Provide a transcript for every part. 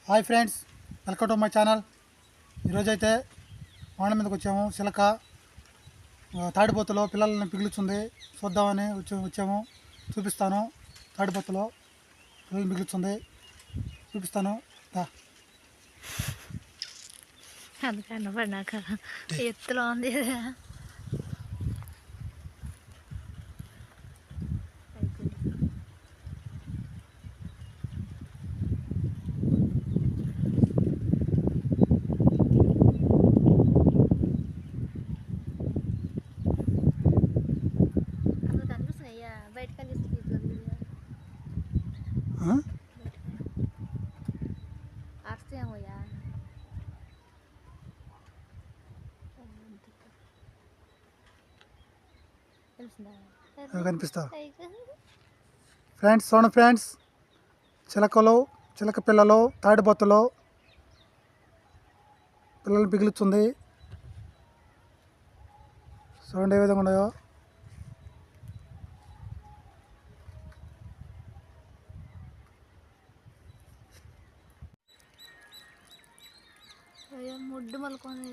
Hi friends, welcome to my channel. ఈరోజైతే వాన మీదకి వచ్చాము. చిలక తాడిపోతలో పిల్లల్ని పిగులుతుంది, చూద్దామని వచ్చాము. చూపిస్తాను. తాడిపోతలో పిల్లల్ని పిగులుతుంది, చూపిస్తాను. అది కనపడినాక ఎత్తులో ఉంది. బయట అర్చేమోయా కనిపిస్తా ఫ్రెండ్స్. చూడండి ఫ్రెండ్స్, చిలక పిల్లలు తాడిపోతలో పిల్లల్ని పిగులుతుంది. చూడండి ఏ విధంగా ఉన్నాయో. ముడ్డు మలుకొని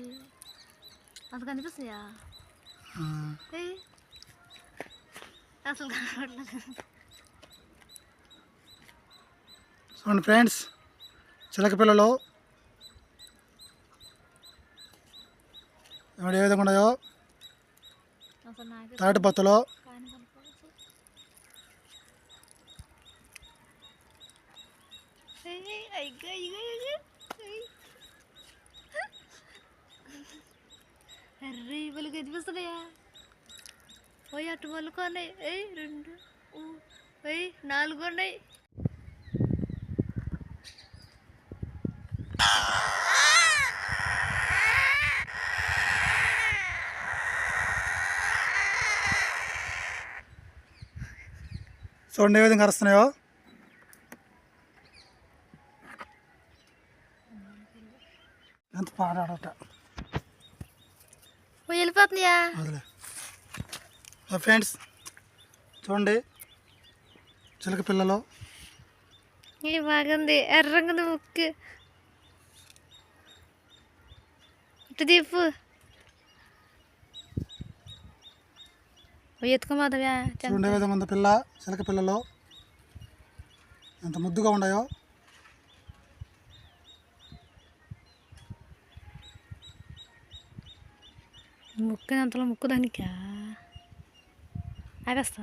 అది కనిపిస్తాయా? అసలు కనపడలేదు. చూడండి ఫ్రెండ్స్, చిలక పిల్లలు ఏ విధంగా ఉన్నాయో తాటిపత్తులో. అర్రే ఇవాళ కనిపిస్తున్నాయా? పోయి అటు మలుకొని రెండు 4 ఉన్నాయి. చూడండి ఏ విధంగా అరుస్తున్నాయో. ఎంత పాడాడట. వెళ్ళిపోతున్నాయా? వదిలే ఫ్రెండ్స్, చూడండి చిలక పిల్లలు. బాగుంది, ఎర్రంగుంది ముక్కు. ఇటు దీపు ఎత్తుకోమాదవ్యా. చూడండి ఏ విధంగా ఉంది చిలక పిల్లలు ఎంత ముద్దుగా ఉన్నాయో. ముక్కు అంతలో ముక్కు దానికా ఆగేస్తా.